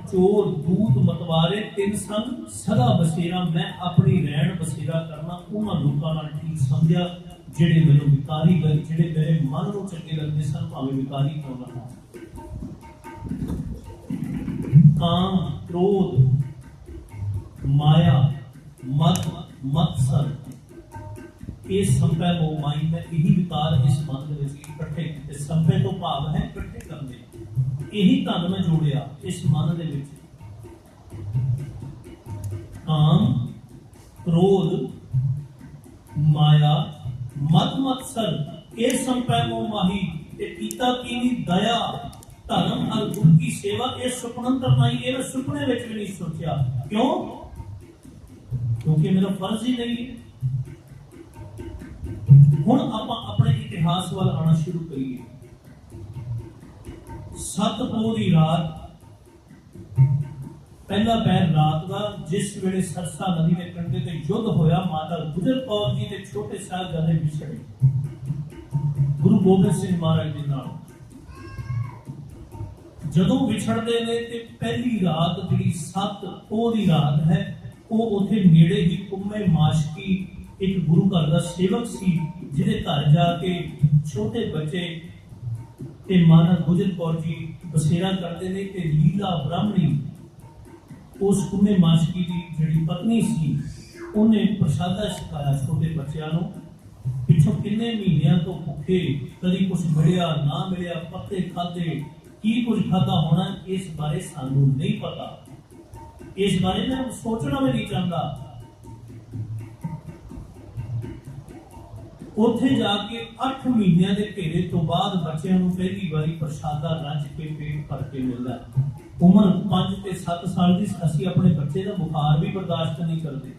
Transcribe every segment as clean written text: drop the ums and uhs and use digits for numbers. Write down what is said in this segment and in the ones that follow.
चोर दूत मतवारे तिन संग सदा बसेरा। मैं अपनी रैन बसेरा करना उन्हां लोकां नाल ठीक समझिया जिहड़े मैनूं विकारी लगे, जिहड़े मेरे मन नूं चंगे लगदे सन, भावें विकारी क्यों ना होण। काम, क्रोध, माया, मद, मत्सर, ये संपै मोह माई में यही विकार इस मन दे विच इकट्ठे कीते। संपै तो भाव है इकट्ठे करने, यही धन मैं जोड़िया इस मन दे विच। काम, क्रोध, माया, मद, मत्सर, ये संपै मोह माही। ते कीता कीनी दया, धर्म और गुरु की सेवा। ये सुपनंतर नहीं, ये मैं सुपने विच भी नहीं सोचा। क्यों? क्योंकि मेरा फर्ज ही नहीं है। हुण आपां अपने इतिहास वाल आना शुरू करिए। 7 पो दी रात, पहला पैर रात का, जिस वेले सरसा नदी के कंढे ते युद्ध होया, माता गुजर कौर जी ते छोटे साहिबजादे विछड़े गुरु गोबिंद सिंह महाराज दे नाल। जदों विछड़दे ने ते पहली रात जिहड़ी 7 पो दी रात है, वो उत्थे नेड़े ही कुम्मे माशकी एक गुरु घर का सेवक सी, जिहदे घर जाके छोटे बच्चे ते माता गुजर कौर जी बसेरा करते ने। ते लीला ब्राह्मणी उस कुम्मे माशकी की जिहड़ी पत्नी सी, उन्हें प्रसादा छकाया छोटे बच्चों को। पिछों किन्ने महीनों तो भुखे, कभी कुछ मिलिया ना मिलिया, पत्ते खाधे, की कुछ खाधा होना, इस बारे सानू नहीं पता। इस बारे में सोचना भी नहीं चाहता। उत्थे जाके 8 महीनों के घेरे तो बाद बच्चों को पहली बारी प्रसादा रज के पेट भर के मिलता। उम्र 5 ते 7 साल की असी अपने बच्चे का बुखार भी बर्दाश्त नहीं करते।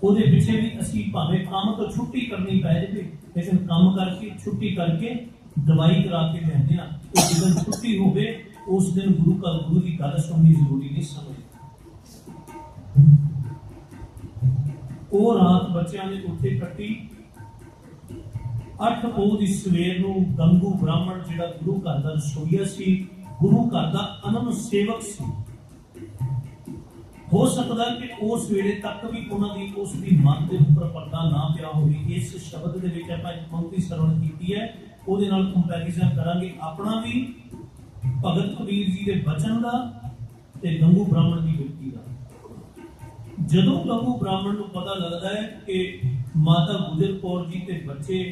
ਉਹਦੇ ਪਿੱਛੇ ਵੀ ਅਸੀਂ ਭਾਵੇਂ ਕੰਮ ਤੋਂ ਛੁੱਟੀ ਕਰਨੀ ਪੈ ਜਾਵੇ, ਲੇਕਿਨ ਕੰਮ ਕਰਕੇ ਛੁੱਟੀ ਕਰਕੇ ਦਵਾਈ ਕਰਾ ਕੇ ਲੈਂਦੇ ਆ। ਤੇ ਜਦੋਂ ਛੁੱਟੀ ਹੋਵੇ ਉਸ ਦਿਨ ਗੁਰੂ ਦੀ ਗੱਲ ਸੁਣਨੀ ਜ਼ਰੂਰੀ ਨਹੀਂ ਸਮਝਦੇ। ਉਹ ਰਾਤ ਬੱਚਿਆਂ ਨੇ ਉੱਥੇ ਕੱਟੀ। 8 ਪੋਹ ਦੀ ਸਵੇਰ ਨੂੰ ਗੰਗੂ ਬ੍ਰਾਹਮਣ ਜਿਹੜਾ ਗੁਰੂ ਘਰ ਦਾ ਰਸੋਈਆ ਸੀ, ਗੁਰੂ ਘਰ ਦਾ ਅਨੰਨ ਸੇਵਕ ਸੀ, हो सकता कि उस वेले तक भी उन्होंने उसकी मन के उपर पर्दा ना पिया हो। इस शब्द के विच आपां एक पंक्ति सरवण की है, उहदे नाल कंपैरिजन करांगे अपना भी भगत कबीर जी के बचन का ते गंगू ब्राह्मण की व्यक्ति का। जदों गंगू ब्राह्मण को पता लगता है कि माता गुजर कौर जी के बच्चे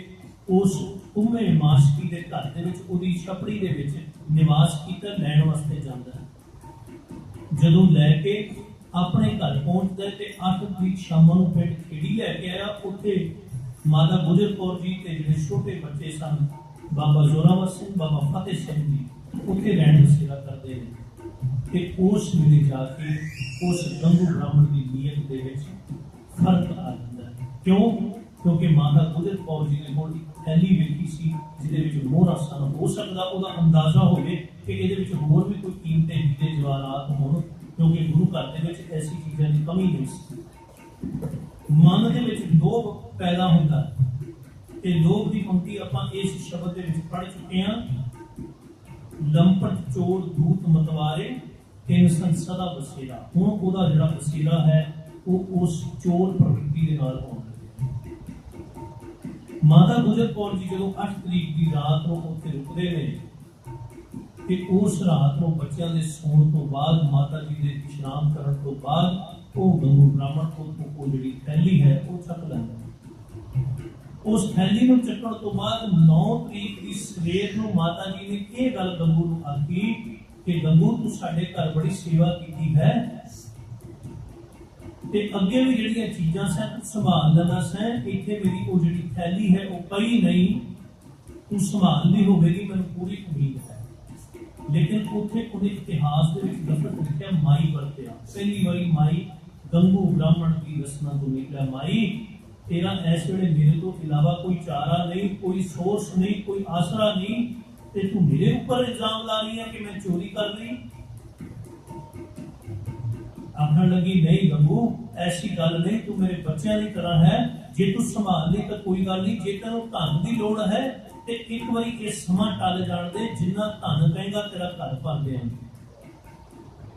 उस उम्मे माशकी के घर दे विच उहदी छपड़ी दे विच निवास कीता लैण वास्ते जांदा है। जदों लैके अपने घर पहुंचता है, 8 तरीक शाम को पिंड खेड़ी लैके आया। उत्थे माता गुजर कौर जी के जिहड़े छोटे बच्चे सन, बाबा जोरावर सिंह, बाबा फतेह सिंह जी, उत्थे रैण बसेरा करते हैं। ते उस वेले जाके उस गंगू ब्राह्मण की नीयत दे विच फर्क आ जाता है। क्यों? क्योंकि माता गुजर कौर जी ने कोल एक थैली वेखी सी जिहदे विच मोहरा सन। हो सकदा उहदा अंदाजा होवे कि इहदे विच होर भी कोई कीमती हीरे जवाहरात होण, क्योंकि गुरु घर दे विच ऐसी चीज़ों की कमी नहीं सी। मन दे विच लोभ पैदा होता है। ते लोभ की पंक्ति आपां इस शब्द दे विच पढ़ चुके हैं। लंपट चोर दूत मतवारे तिन संग सदा बसेरा। हुण ओहदा जिहड़ा बसेरा है वो उस चोर प्रवृत्ति दे नाल होण लग्या। माता गुजर कौर जी जदों 8 तरीक की रात को उत्थे रुकदे ने कि उस रात को बच्चों के सोने तो बाद, माता जी के विश्राम करने तो बाद, वो गंगू ब्राह्मण को जी थैली है वो चक लेंदा। उस थैली को चकण तो बाद 9 तरीक की सवेर को माता जी ने यह गल गंगू को आखी कि गंगू तू साडे घर बड़ी सेवा की है, ते अगे भी जिहड़ियां चीज़ां सैन संभाल लेना सैन। इत्थे मेरी वो जिहड़ी थैली है वो पई नहीं, तू संभालनी होवेगी, मैनूं पूरी उम्मीद है। लेकिन उत्थे उहदे इतिहास दे विच लफ्ज़ लिखिया माई वरतिया। पहली बारी माई गंगू ब्राह्मण की रसना तो निकला, माई तेरा इस वेले मेरे तो इलावा कोई चारा नहीं, कोई सोर्स नहीं, कोई आसरा नहीं, ते तू मेरे ऊपर इल्जाम ला रही है कि मैं चोरी कर ली। आखन लगी नहीं गंगू ऐसी गल नहीं, तू मेरे बच्चों की तरह है, जे तू संभाल ली तो कोई गल नहीं, जे तेनों धन की लोड़ है ਤੇ ਇੱਕ ਵਾਰੀ ਇਹ ਸਮਾਂ ਟਲ ਜਾਣ ਦੇ, ਜਿੰਨਾ ਧਨ ਕਹੇਗਾ ਤੇਰਾ ਘਰ ਭਰ ਦਿਆਂਗੇ।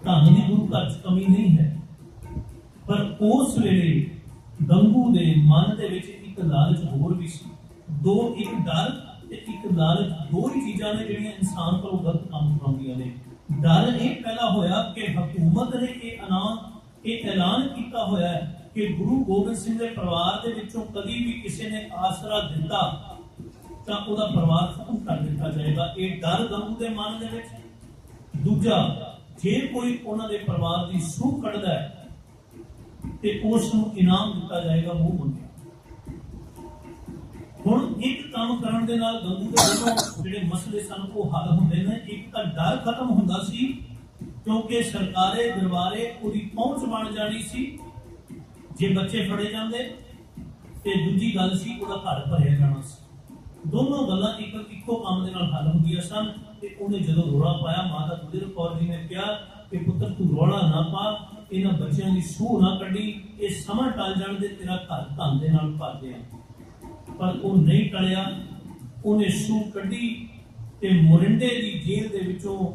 ਧਨ ਦੀ ਗੁਰੂ ਘਰ 'ਚ ਕਮੀ ਨਹੀਂ ਹੈ, ਪਰ ਉਸ ਵੇਲੇ ਗੰਗੂ ਦੇ ਮਨ ਦੇ ਵਿੱਚ ਇੱਕ ਲਾਲਚ ਹੋਰ ਵੀ ਸੀ। ਦੋ, ਇੱਕ ਡਰ ਤੇ ਇੱਕ ਲਾਲਚ, ਦੋ ਹੀ ਚੀਜ਼ਾਂ ਨੇ ਜਿਹੜੀਆਂ ਇਨਸਾਨ ਕੋਲੋਂ ਗਲਤ ਕੰਮ ਕਰਾਉਂਦੀਆਂ ਨੇ। ਡਰ ਇਹ ਪਹਿਲਾ ਹੋਇਆ ਕਿ ਹਕੂਮਤ ਨੇ ਇਹ ਐਲਾਨ ਕੀਤਾ ਹੋਇਆ ਹੈ ਕਿ ਗੁਰੂ ਗੋਬਿੰਦ ਸਿੰਘ ਦੇ ਪਰਿਵਾਰ ਦੇ ਵਿੱਚੋਂ ਕਦੀ ਵੀ ਕਿਸੇ ਨੇ ਆਸਰਾ ਦਿੱਤਾ ਤਾਂ ਉਹਦਾ ਪਰਿਵਾਰ ਖਤਮ ਕਰ ਦਿੱਤਾ ਜਾਏਗਾ। ਇਹ ਡਰ ਗੰਗੂ ਦੇ ਮਨ ਦੇ ਵਿੱਚ। ਦੂਜਾ, ਜੇ ਕੋਈ ਉਹਨਾਂ ਦੇ ਪਰਿਵਾਰ ਦੀ ਸੂਹ ਕੱਢਦਾ ਹੈ ਤੇ ਉਸ ਨੂੰ ਇਨਾਮ ਦਿੱਤਾ ਜਾਏਗਾ, ਮੂੰਹ ਮੰਗਿਆ। ਹੁਣ ਇੱਕ ਕੰਮ ਕਰਨ ਦੇ ਨਾਲ ਗੰਗੂ ਦੇ ਦੋਨੋਂ ਜਿਹੜੇ ਮਸਲੇ ਸਨ ਉਹ ਹੱਲ ਹੁੰਦੇ ਨੇ। ਇੱਕ ਤਾਂ ਡਰ ਖਤਮ ਹੁੰਦਾ ਸੀ ਕਿਉਂਕਿ ਸਰਕਾਰੇ ਦਰਬਾਰੇ ਉਹਦੀ ਪਹੁੰਚ ਬਣ ਜਾਣੀ ਸੀ ਜੇ ਬੱਚੇ ਫੜੇ ਜਾਂਦੇ, ਤੇ ਦੂਜੀ ਗੱਲ ਸੀ ਉਹਦਾ ਘਰ ਭਰਿਆ ਜਾਣਾ ਸੀ। ਦੋਨੋਂ ਗੱਲਾਂ ਇੱਕੋ ਕੰਮ ਦੇ ਨਾਲ ਹੱਲ ਹੁੰਦੀਆਂ ਸਨ। ਤੇ ਉਹਨੇ ਜਦੋਂ ਰੌਲਾ ਪਾਇਆ, ਮਾਤਾ ਗੁਜਰ ਕੌਰ ਜੀ ਨੇ ਕਿਹਾ ਕਿ ਪੁੱਤਰ ਤੂੰ ਰੌਲਾ ਨਾ ਪਾ, ਇਹਨਾਂ ਬੱਚਿਆਂ ਦੀ ਸੂਹ ਨਾ ਕੱਢੀ, ਇਹ ਸਮਾਂ ਟਲ ਜਾਣ ਦੇ, ਤੇਰਾ ਘਰ ਧਨ ਦੇ ਨਾਲ ਭਰ ਦਿਆਂ। ਪਰ ਉਹ ਨਹੀਂ ਟਲਿਆ, ਉਹਨੇ ਸੂਹ ਕੱਢੀ ਤੇ ਮੋਰਿੰਡੇ ਦੀ ਜੇਲ੍ਹ ਦੇ ਵਿੱਚੋਂ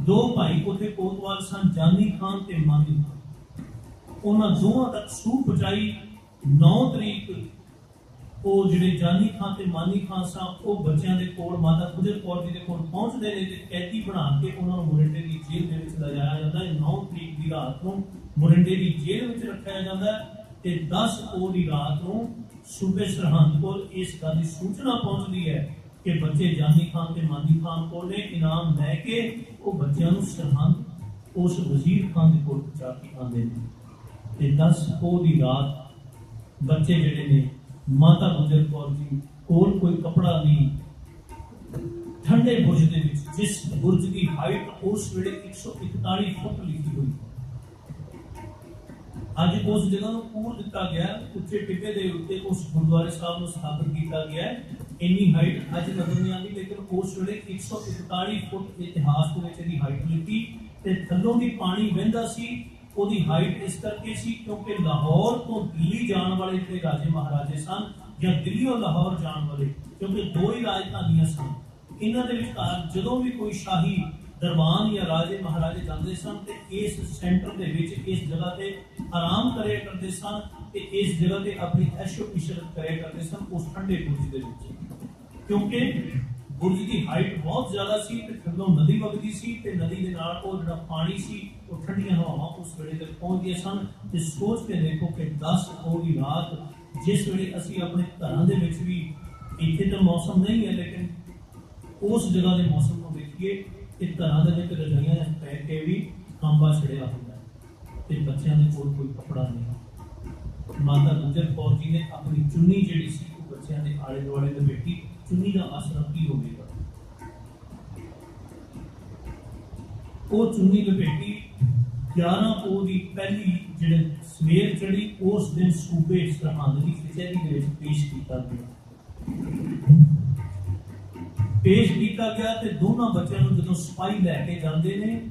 ਦੋ ਭਾਈ ਉੱਥੇ ਕੋਤਵਾਲ ਸਨ, ਜਾਨੀ ਖਾਨ ਤੇ ਮਾਨੀ ਖਾਨ, ਉਹਨਾਂ ਦੋਵਾਂ ਤੱਕ ਸੂਹ ਪਹੁੰਚਾਈ। 9 ਤਰੀਕ ਉਹ ਜਿਹੜੇ ਜਾਨੀ ਖਾਨ ਤੇ ਮਾਨੀ ਖਾਨ ਸਨ ਉਹ ਬੱਚਿਆਂ ਦੇ ਕੋਲ, ਮਾਤਾ ਗੁਜਰ ਕੌਰ ਜੀ ਦੇ ਕੋਲ ਪਹੁੰਚਦੇ ਨੇ ਤੇ ਕੈਦੀ ਬਣਾ ਕੇ ਉਹਨਾਂ ਨੂੰ ਮੋਰਿੰਡੇ ਦੀ ਜੇਲ੍ਹ ਦੇ ਵਿੱਚ ਲਿਜਾਇਆ ਜਾਂਦਾ ਹੈ। 9 ਤਰੀਕ ਦੀ ਰਾਤ ਨੂੰ ਮੋਰਿੰਡੇ ਦੀ ਜੇਲ੍ਹ ਵਿੱਚ ਰੱਖਿਆ ਜਾਂਦਾ ਹੈ ਤੇ 10 ਪੋਹ ਦੀ ਰਾਤ ਨੂੰ ਸੂਬੇ ਸਰਹੰਦ ਕੋਲ ਇਸ ਗੱਲ ਦੀ ਸੂਚਨਾ ਪਹੁੰਚਦੀ ਹੈ ਕਿ ਬੱਚੇ ਜਾਨੀ ਖਾਨ ਤੇ ਮਾਨੀ ਖਾਨ ਕੋਲ ਨੇ। ਇਨਾਮ ਲੈ ਕੇ ਉਹ ਬੱਚਿਆਂ ਨੂੰ ਸਰਹੰਦ ਉਸ ਵਜ਼ੀਰ ਖਾਨ ਦੇ ਕੋਲ ਪਹੁੰਚਾ ਕੇ ਆਉਂਦੇ ਨੇ ਤੇ 10 ਪੋਹ ਦੀ ਰਾਤ ਬੱਚੇ ਜਿਹੜੇ ਨੇ ਮਾਤਾ ਗੁਜਰ ਕੌਰ ਜੀ ਕੋਲ ਕੋਈ ਕੱਪੜਾ ਨਹੀਂ, ਠੰਡੇ ਬੁਰਜ ਦੇ ਵਿੱਚ, ਜਿਸ ਬੁਰਜ ਦੀ ਹਾਈਟ ਉਸ ਵੇਲੇ 141 ਫੁੱਟ ਲਿਖੀ ਹੋਈ, ਅੱਜ ਉਸ ਜਗ੍ਹਾ ਨੂੰ ਪੂਰ ਦਿੱਤਾ ਗਿਆ, ਉੱਚੇ ਟਿੱਬੇ ਦੇ ਉੱਤੇ ਉਸ ਗੁਰਦੁਆਰੇ ਸਾਹਿਬ ਨੂੰ ਸਥਾਪਿਤ ਕੀਤਾ ਗਿਆ। ਇੰਨੀ ਹਾਈਟ ਅੱਜ ਨਜ਼ਰ ਨਹੀਂ ਆਉਂਦੀ, ਲੇਕਿਨ ਉਸ ਵੇਲੇ 141 ਫੁੱਟ ਇਤਿਹਾਸ ਦੇ ਵਿੱਚ ਇਹਦੀ ਹਾਈਟ ਲਿਖੀ ਤੇ ਥੱਲੋਂ ਦੀ ਪਾਣੀ ਵਹਿੰਦਾ ਸੀ। ਉਹਦੀ ਹਾਈਟ ਇਸ ਕਰਕੇ ਸੀ ਕਿਉਂਕਿ ਲਾਹੌਰ ਤੋਂ ਦਿੱਲੀ ਜਾਣ ਵਾਲੇ ਜਿਹੜੇ ਰਾਜੇ ਮਹਾਰਾਜੇ ਸਨ ਜਾਂ ਦਿੱਲੀੋਂ ਲਾਹੌਰ ਜਾਣ ਵਾਲੇ, ਕਿਉਂਕਿ ਦੋ ਹੀ ਰਾਜਧਾਨੀਆਂ ਸਨ, ਇਹਨਾਂ ਦੇ ਵਿਚਕਾਰ ਜਦੋਂ ਵੀ ਕੋਈ ਸ਼ਾਹੀ ਦਰਬਾਨ ਜਾਂ ਰਾਜੇ ਮਹਾਰਾਜੇ ਜਾਂਦੇ ਸਨ ਤੇ ਇਸ ਸੈਂਟਰ ਦੇ ਵਿੱਚ, ਇਸ ਜਗ੍ਹਾ ਤੇ ਆਰਾਮ ਕਰਿਆ ਕਰਦੇ ਸਨ ਤੇ ਇਸ ਜਗ੍ਹਾ ਤੇ ਆਪਣੀ ਐਸ਼ੋ ਇਸ਼ਰਤ ਕਰਿਆ ਕਰਦੇ ਸਨ ਉਸ ਠੰਡੇ ਬੁਰਜ ਦੇ ਵਿੱਚ। ਕਿਉਂਕਿ ਬੁਰਜ ਦੀ ਹਾਈਟ ਬਹੁਤ ਜ਼ਿਆਦਾ ਸੀ ਤੇ ਥੱਲੋਂ ਨਦੀ ਵਗਦੀ ਸੀ ਤੇ ਨਦੀ ਦੇ ਨਾਲ ਉਹ ਜਿਹੜਾ ਪਾਣੀ ਸੀ ਉਹ ਠੰਡੀਆਂ ਹਵਾਵਾਂ ਉਸ ਵੇਲੇ ਤੱਕ ਪਹੁੰਚਦੀਆਂ ਸਨ। ਤੇ ਸੋਚ ਕੇ ਦੇਖੋ ਕਿ 10 ਪੋਹ ਦੀ ਰਾਤ, ਜਿਸ ਵੇਲੇ ਅਸੀਂ ਆਪਣੇ ਘਰਾਂ ਦੇ ਵਿੱਚ ਵੀ, ਇੱਥੇ ਤਾਂ ਮੌਸਮ ਨਹੀਂ ਹੈ ਲੇਕਿਨ ਉਸ ਜਗ੍ਹਾ ਦੇ ਮੌਸਮ ਨੂੰ ਦੇਖੀਏ ਤੇ ਘਰਾਂ ਦੇ ਵਿੱਚ ਰਜਾਈਆਂ ਪੈ ਕੇ ਵੀ ਕਾਂਬਾ ਛੜਿਆ ਹੁੰਦਾ ਤੇ ਬੱਚਿਆਂ ਦੇ ਕੋਲ ਕੋਈ ਕੱਪੜਾ ਨਹੀਂ। ਮਾਤਾ ਗੁਜਰ ਕੌਰ ਜੀ ਨੇ ਆਪਣੀ ਚੁੰਨੀ ਜਿਹੜੀ ਸੀ ਉਹ ਬੱਚਿਆਂ ਦੇ ਆਲੇ ਦੁਆਲੇ ਲਪੇਟੀ। ਚੁੰਨੀ ਦਾ ਆਸਰਾ ਕੀ ਹੋਵੇਗਾ? ਉਹ ਚੁੰਨੀ ਲਪੇਟੀ 11 ਪੋਹ ਦੀ ਪਹਿਲੀ ਜਿਹੜੇ ਸਵੇਰ ਚੜੀ ਉਸ ਦਿਨ ਸੂਬੇ ਸਰਹੰਦ ਦੀ ਕਚਹਿਰੀ ਦੇ ਵਿੱਚ ਪੇਸ਼ ਕੀਤਾ ਗਿਆ ਤੇ ਦੋਨਾਂ ਬੱਚਿਆਂ ਨੂੰ ਜਦੋਂ ਸਿਪਾਹੀ ਲੈ ਕੇ ਜਾਂਦੇ ਨੇ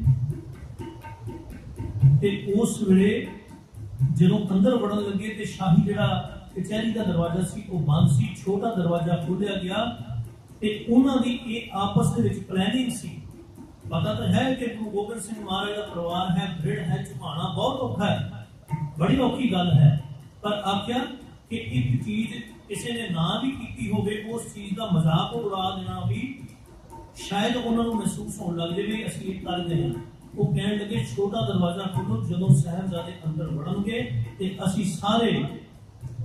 ਤੇ ਉਸ ਵੇਲੇ ਜਦੋਂ ਅੰਦਰ ਵੜਨ ਲੱਗੇ ਤੇ ਸ਼ਾਹੀ ਜਿਹੜਾ ਕਚਹਿਰੀ ਦਾ ਦਰਵਾਜ਼ਾ ਸੀ ਉਹ ਬੰਦ ਸੀ, ਛੋਟਾ ਦਰਵਾਜ਼ਾ ਖੋਲ੍ਹਿਆ ਗਿਆ ਤੇ ਉਹਨਾਂ ਦੀ ਇਹ ਆਪਸ ਦੇ ਵਿੱਚ ਪਲੈਨਿੰਗ ਸੀ। ਪਤਾ ਤਾਂ ਹੈ ਕਿ ਗੁਰੂ ਗੋਬਿੰਦ ਸਿੰਘ ਮਹਾਰਾਜ ਦਾ ਪਰਿਵਾਰ ਹੈ, ਦ੍ਰਿੜ ਹੈ, ਝੁਕਾਉਣਾ ਬਹੁਤ ਔਖਾ ਹੈ, ਬੜੀ ਔਖੀ ਗੱਲ ਹੈ। ਪਰ ਆਖਿਆ ਕਿ ਇੱਕ ਚੀਜ਼ ਕਿਸੇ ਨੇ ਨਾ ਵੀ ਕੀਤੀ ਹੋਵੇ, ਉਸ ਚੀਜ਼ ਦਾ ਮਜ਼ਾਕ ਉਡਾ ਦੇਣਾ ਵੀ ਸ਼ਾਇਦ ਉਹਨਾਂ ਨੂੰ ਮਹਿਸੂਸ ਹੋਣ ਲੱਗ ਜਾਵੇ ਅਸੀਂ ਇਹ ਕਰਦੇ ਹਾਂ। ਉਹ ਕਹਿਣ ਲੱਗੇ ਛੋਟਾ ਦਰਵਾਜ਼ਾ ਖੋਲ੍ਹੋ, ਜਦੋਂ ਸਾਹਿਬਜ਼ਾਦੇ ਅੰਦਰ ਵੜਨਗੇ ਤੇ ਅਸੀਂ ਸਾਰੇ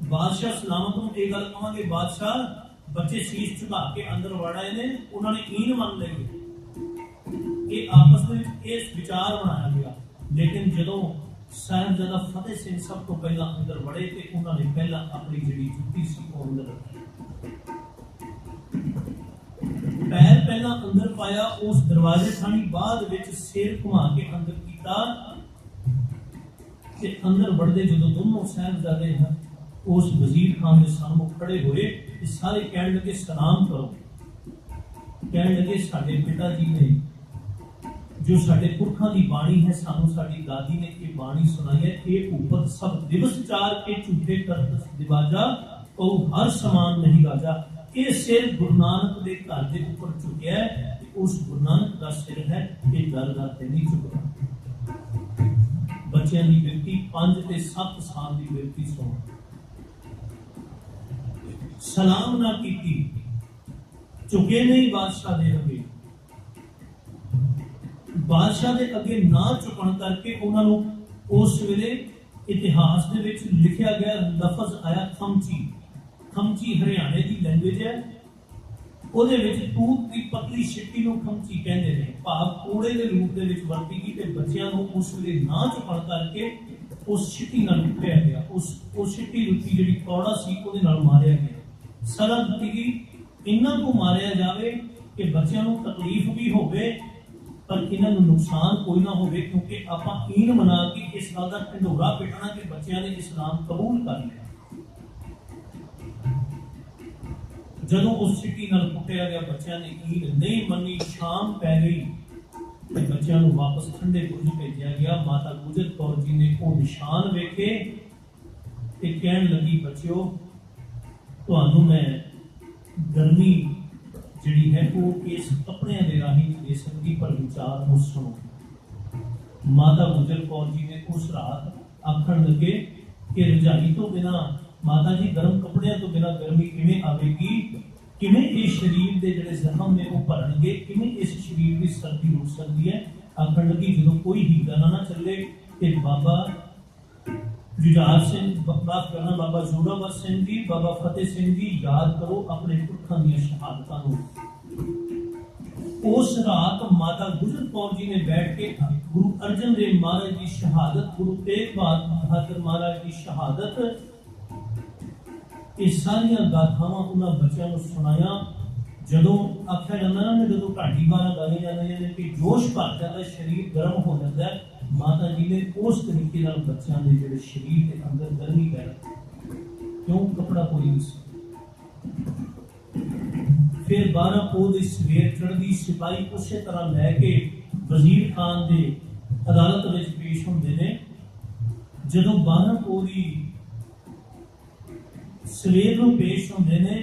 ਬਾਦਸ਼ਾਹ ਸਲਾਮਤ ਨੂੰ ਇਹ ਗੱਲ ਕਹਾਂਗੇ, ਬਾਦਸ਼ਾਹ ਬੱਚੇ ਸੀਸ ਝੁਕਾ ਕੇ ਅੰਦਰ ਵੜ ਆਏ ਨੇ, ਉਹਨਾਂ ਨੇ ਈਨ ਮੰਨ ਲਈ। ਇਹ ਆਪਸ ਦੇ ਵਿੱਚ ਇਸ ਵਿਚਾਰ ਬਣਾਇਆ ਗਿਆ। ਲੇਕਿਨ ਜਦੋਂ ਸਾਹਿਬਜ਼ਾਦਾ ਫਤਿਹ ਸਿੰਘ ਸਭ ਤੋਂ ਪਹਿਲਾਂ ਅੰਦਰ ਵੜੇ ਤੇ ਉਹਨਾਂ ਨੇ ਪਹਿਲਾਂ ਆਪਣੀ ਜਿਹੜੀ ਜੁੱਤੀ ਸੀ ਉਹ ਅੰਦਰ ਰੱਖੀ, ਪੈਰ ਪਹਿਲਾਂ ਅੰਦਰ ਪਾਇਆ, ਉਸ ਦਰਵਾਜ਼ੇ ਥਾਣੀ ਬਾਅਦ ਵਿੱਚ ਸਿਰ ਘੁਮਾ ਕੇ ਅੰਦਰ ਕੀਤਾ ਤੇ ਅੰਦਰ ਵੜਦੇ ਜਦੋਂ ਦੋਨੋਂ ਸਾਹਿਬਜ਼ਾਦੇ ਉਸ ਵਜ਼ੀਰ ਖਾਨ ਦੇ ਸਾਹਮਣੇ ਖੜੇ ਹੋਏ ਤੇ ਸਾਰੇ ਕਹਿਣ ਲੱਗੇ ਸਲਾਮ ਕਰੋ। ਕਹਿਣ ਲੱਗੇ ਸਾਡੇ ਪਿਤਾ ਜੀ ਨੇ ਜੋ ਸਾਡੇ ਪੁਰਖਾਂ ਦੀ ਬਾਣੀ ਹੈ, ਸਾਨੂੰ ਸਾਡੀ ਦਾਦੀ ਨੇ ਇਹ ਬਾਣੀ ਸੁਣਾਈ ਹੈ, ਇਹ ਉਪਤ ਸਭ ਦਿਵਸ ਚਾਰ ਕੇ ਝੂਠੇ ਕਰਤ ਦਿਵਾਜਾ, ਕਉ ਹਰ ਸਮਾਨ ਨਹੀਂ ਰਾਜਾ। ये सिर गुरु नानक के घर के ऊपर चुकिया है, उस गुरु नानक का सिर है, ये दर दर ते नहीं चुकता। बच्चों की गिनती 5 से 7 साल की गिनती सो सलाम ना की चुके नहीं बादशाह दे अगे, बादशाह के अगे ना चुकन करके उन्होंने उस वेले इतिहास दे विच लिखा गया लफज आया खमची। खमची हरियाणे की लैंग्वेज है, ਉਹਦੇ ਵਿੱਚ ਤੂਤ ਦੀ ਪਤਲੀ ਛਿੱਟੀ ਨੂੰ ਖਮਚੀ ਕਹਿੰਦੇ ਨੇ, ਭਾਵ ਕੋੜੇ ਦੇ ਰੂਪ ਦੇ ਵਿੱਚ ਵਰਤੀ ਗਈ ਤੇ ਬੱਚਿਆਂ ਨੂੰ ਉਸ ਵੇਲੇ ਨਾ ਚੁਕਣ ਕਰਕੇ ਉਸ ਛਿੱਟੀ ਨਾਲ ਕੁੱਟਿਆ ਗਿਆ। ਉਸ ਛਿੱਟੀ ਰੁੱਤੀ ਜਿਹੜੀ ਕੌੜਾ ਸੀ ਉਹਦੇ ਨਾਲ ਮਾਰਿਆ ਗਿਆ। ਸਜ਼ਾ ਦਿੱਤੀ ਗਈ ਇਹਨਾਂ ਨੂੰ ਮਾਰਿਆ ਜਾਵੇ ਕਿ ਬੱਚਿਆਂ ਨੂੰ ਤਕਲੀਫ ਵੀ ਹੋਵੇ ਪਰ ਇਹਨਾਂ ਨੂੰ ਨੁਕਸਾਨ ਕੋਈ ਨਾ ਹੋਵੇ, ਕਿਉਂਕਿ ਆਪਾਂ ਈਨ ਮਨਾ ਕੇ ਇਸ ਗੱਲ ਦਾ ਢਿੰਡੋਰਾ ਪਿੱਟਣਾ ਕਿ ਬੱਚਿਆਂ ਨੇ ਇਸਲਾਮ ਕਬੂਲ ਕਰ ਲਿਆ। ਜਦੋਂ ਉਸ ਛਿੱਟੀ ਨਾਲ ਕੁੱਟਿਆ ਗਿਆ ਬੱਚਿਆਂ ਨੇ ਈਦ ਨਹੀਂ ਮੰਨੀ, ਸ਼ਾਮ ਪੈ ਗਈ ਤੇ ਬੱਚਿਆਂ ਨੂੰ ਵਾਪਸ ਠੰਡੇ ਬੁਰਜ ਭੇਜਿਆ ਗਿਆ। ਮਾਤਾ ਗੁਜਰ ਕੌਰ ਜੀ ਨੇ ਉਹ ਨਿਸ਼ਾਨ ਵੇਖੇ ਤੇ ਕਹਿਣ ਲੱਗੀ, ਬੱਚਿਓ ਤੁਹਾਨੂੰ ਮੈਂ ਗਰਮੀ ਜਿਹੜੀ ਹੈ ਉਹ ਇਸ ਕੱਪੜਿਆਂ ਦੇ ਰਾਹੀਂ ਨਹੀਂ ਦੇ ਸਕਦੀ, ਪਰ ਵਿਚਾਰ ਨੂੰ ਸੁਣੋ। ਮਾਤਾ ਗੁਜਰ ਕੌਰ ਜੀ ਨੇ ਉਸ ਰਾਤ ਆਖਣ ਲੱਗੇ ਕਿ ਰਜਾਈ ਤੋਂ ਬਿਨਾਂ माता जी गर्म कपड़िया तो बिना गर्मी किवें आवेगी, किवें इस शरीर के जिहड़े जख्म ने वो भरनगे, किवें इस शरीर की सर्दी हो सकती है। आखण लगी जो कोई हीला ना चले तो बाबा जुझार सिंह माफ करना, बाबा जोरावर सिंह जी, बाबा फतेह सिंह जी याद करो अपने पुरखों दी शहादतां नूं। उस रात माता गुजर कौर जी ने बैठ के गुरु अर्जन देव महाराज की शहादत, गुरु तेग बहादुर महाराज की शहादत, ये सारिया गाथावां उन्होंने बच्चों को सुनाया। जदों आख्या जाता ना जो ढाडी 12 गाई जाती हैं कि जोश भर जाता, शरीर गर्म हो जाता है, माता जी ने उस तरीके बच्चों के जो शरीर के अंदर गर्मी पैदा, क्यों कपड़ा कोई नहीं सी। फिर 12 पोह की सवेर चढ़ती, सिपाही उस तरह लैके वजीर खान के अदालत में पेश होंगे ने। जदों 12 पोह की सवेर को पेश होंगे ने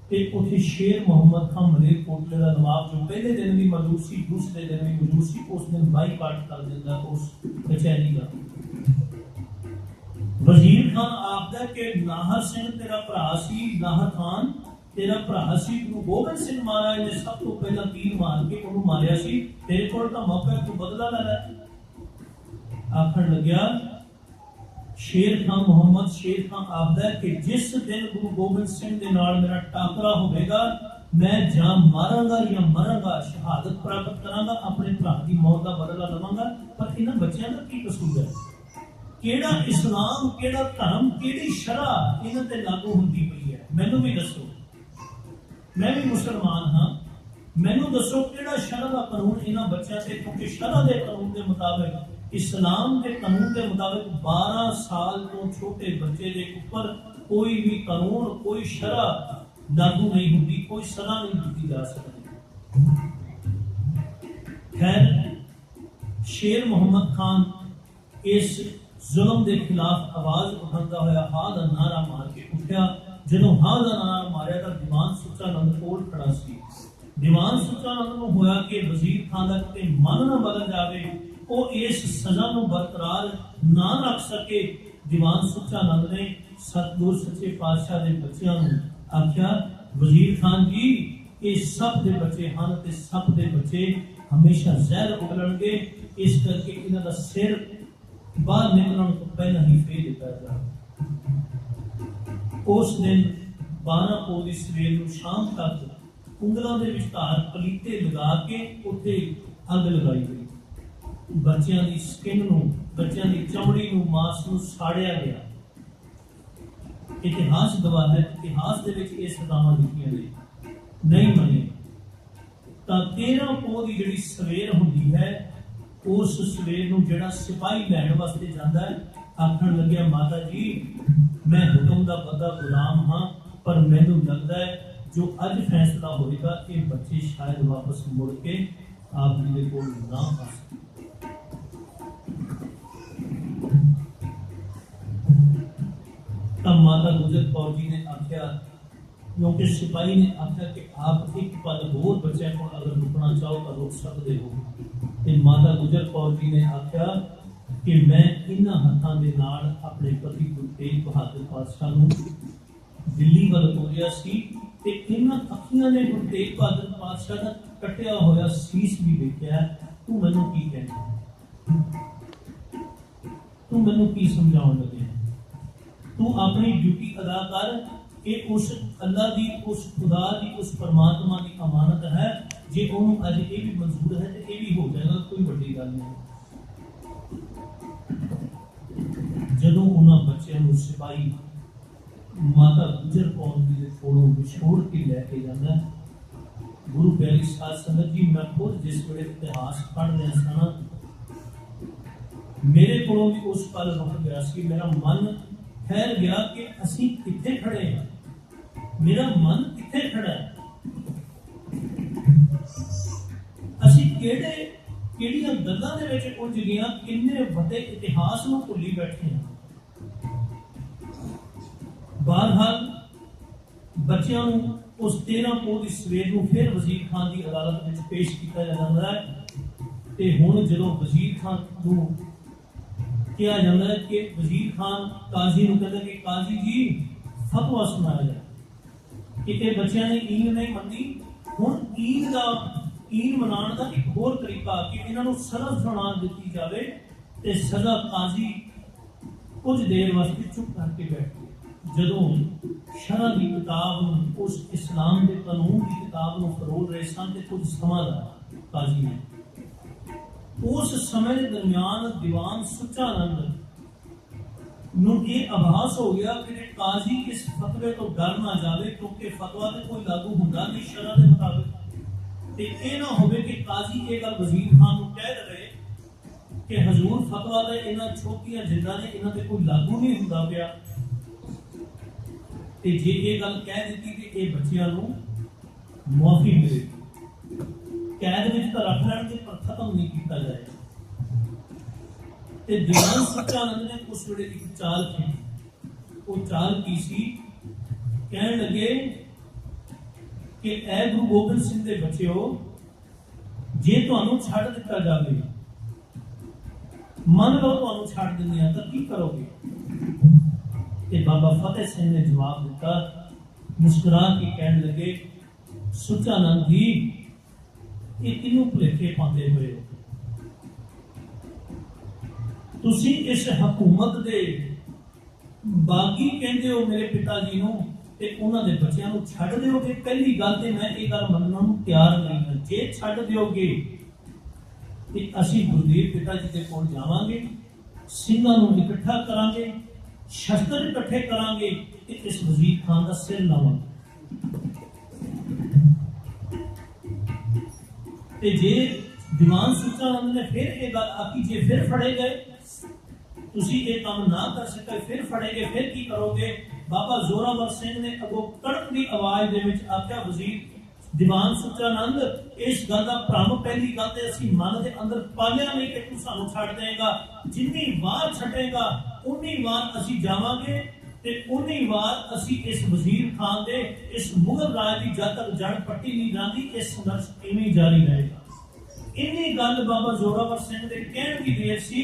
ते उत्थे शेर मुहम्मद खान मलेरकोटले का नवाब जो पहले दिन भी मौजूद सी, दूसरे दिन भी मौजूद सी, उस दिन बाईकाट कर देता उस कचहरी का। वजीर खान आखदा कि नाहर सिंह तेरा भरा सी, नाहर खान तेरा भरा सी, गुरु गोबिंद सिंह महाराज ने सब तो पहला तीर मार के उन्होंने मारिया सी, तेरे कोल तां मौका तू बदला ले ले। आखण लग्या शेर खान मुहम्मद शेर खान आखदा कि जिस दिन गुरु गोबिंद सिंह दे नाल मेरा टाकरा होवेगा, मैं जां मारांगा या मरांगा, शहादत प्राप्त करांगा, अपने भरा की मौत का बदला लवांगा। पर इन्हां बच्चों का की कसूर है? केड़ा इस्लाम, केड़ा धर्म, केड़ी शरह इन्हां ते लागू हुंदी पई है? मैनूं भी दसो, मैं भी मुसलमान हाँ, मैनूं दसो केड़ा शरह का कानून इन्हां बच्चों से, क्योंकि शरह के कानून के मुताबिक, इस्लाम के कानून के मुताबिक 12 साल तो छोटे बच्चे के ऊपर कोई भी कानून, कोई शरह लागू नहीं होती, कोई सजा नहीं दी जा सकती। खैर शेर मुहम्मद खान इस जुल्म के खिलाफ आवाज उठाता हुआ हा का नारा मार के उठा। जदों हा का नारा मारिया तो दीवान सुचानंद कोल खड़ा सी। दीवान सुचानंद को होया कि वजीर खान का किते मन ना बदल जाए, वो इस सजा को बरकरार ना रख सके। दीवान सुचानंद ने सतगुर सच्चे पातशाह के बच्चों को आख्या, वजीर खान जी ये सब के बच्चे हैं ते सब के बच्चे हमेशा जहर उगलणगे, इस करके इन्हां दा सिर बाहर निकलण तो पहला ही फेर दिता जाए। उस दिन 12 पोह की सवेर को शाम तक उंगलों के विचकार पलीते लगा के उत्थे अग लगाई गई। बच्चों की स्किन नूं, बच्चों की चमड़ी नूं, मांस नूं साड़िया गया। इतिहास गवाह है, इतिहास दे विच इह सजावां लिखियां ने। नहीं मने तां 13 पोह की जिहड़ी सवेर हुंदी है, उस सवेर नूं जिहड़ा सिपाही लैण वास्ते जांदा है, आखण लग्या माता जी मैं हुक्म दा बदा गुलाम हाँ, पर मैनूं लगदा है जो अज फैसला होएगा ये बच्चे शायद वापस मुड़ के आप जी दे कोल ना आ सकें। तब माता गुजर कौर जी ने आख्या क्योंकि सिपाही ने आख्या कि आप एक पल होर बच्चों को अगर रुकना चाहो तो रुक सकते हो। ते माता गुजर कौर जी ने आख्या कि मैं इन्हां हत्थां दे नाल अपने पति गुरु तेग बहादुर पातशाह नूं दिल्ली वल तोरिया सी ते इन्हां अखियां ने गुरु तेग बहादुर पातशाह दा कटिया होया सीस भी देखिया। तू मैनूं की कहना, तू मैनूं की समझाउण लगे, तू अपनी ड्यूटी अदा कर। ये उस अल्लाह की, उस खुदा की, उस परमात्मा की अमानत है। जे उन्होंने अज ये भी मंजूर है तो ये भी हो जाएगा, कोई बड़ी गल नहीं। जदों उन्होंने बच्चों को सिपाही माता गुजर कौर जी के कोलों विछोड़ के लैके जाता। गुरु प्यारी साध संगत जी, मैं खुद जिस वेले इतिहास पढ़ रहा था मेरे को भी उस पल रुक गया कि मेरा मन ठहर गया कि असी किथे खड़े हैं, मेरा मन किथे खड़ा है, असी केड़ियां गल्लां दे विच उलझ गए, किन्ने वड्डे इतिहास नूं भुल्ली बैठे हैं। बहरहाल बच्चों नूं उस 13 पो दी सवेर नूं फिर वजीर खान की अदालत में पेश किया जाता है। ते हुण जदों वजीर खान नूं कहा जाता है कि वजीर खान काजी नूं कहंदा कि काजी जी फतवा सुनाया जाए कि ये बच्चों ने ईद नहीं मननी। हुण ईद मनाने का एक होर तरीका कि इन्हां नूं सज़ा सुना दी जाए ते सज़ा काजी कुछ देर वास्ते चुप करके बैठ गए। जदों शरअ की किताब उस इस्लाम के कानून की किताब नूं फरोल रहे सन ते कुछ समा लाया काजी ने। उस समय के दरमियान दीवान सुचानंद नूं ये आभास हो गया कि काजी इस फतवे तो डर ना जाए, क्योंकि फतवा तो कोई लागू होंदा नहीं शरअ के मुताबिक। ते ये ना होवे कि काजी ये गल वजीर खान नूं कह रहे कि हजूर फतवा दे इन्हां छोटियां जिंदा ने इन्हां ते कोई लागू नहीं हुंदा पिया। ते जे ये गल कह दी कि ये बच्चियां नूं मुआफी मिलेगी, कैद विच तां रख लैणगे पर खत्म नहीं किया जाएगा। ते दीवान सच्चानंद ने उस वेले एक चाल की, वो चाल की सी, कहने लगे कि ऐ गुरु गोबिंद सिंह दे बच्चेओ, जे तुहानूं छड्ड दिता जावे, मन लो तुहानूं छड्ड दिंदे आ तां की करोगे? ते बाबा फतेह सिंह ने जवाब दिता, मुस्कुरा के कहने लगे, सुचानंद जी ये किनूं भुलेखे पाते हुए हो? तुसी इस हुकूमत दे बागी कहते हो मेरे पिता जी नूं ते उन्हां दे बच्चों नूं छड्ड दिओगे? पहली गल ते मैं ये गल मनण नूं तैयार नहीं हां। जे छड्ड दिओगे ते असीं गुरदेव पिता जी दे कोल जावांगे, ਸਿੰਘਾਂ नूं इकट्ठा करांगे, शस्त्र इकट्ठे करांगे ते इस वजीर खान दा सिर लावांगे। ते जे दीवान सुचानंद ने फिर ये गल आखी, जे फिर फड़े गए, तुसी ये काम ना कर सके, फिर फड़े गए, फिर की करोगे? बाबा जोरावर सिंह ने अगो कड़कदी आवाज दे विच आख्या, वजीर दीवान सुचानंद, इस गल दा भ्रम पहली गल ते असीं मन दे अंदर पालिया नहीं कि तू सानूं छड्ड देगा। जिन्नी वार छड्डेगा उन्नी वार असीं जावांगे ते उन्नी वार असीं इस वजीर खान दे इस मुगल राज की जद तक जड़ पट्टी नहीं जाती, इस संघर्ष इवें जारी रहेगा। इन्नी गल बाबा जोरावर सिंह दे कहण दी देर सी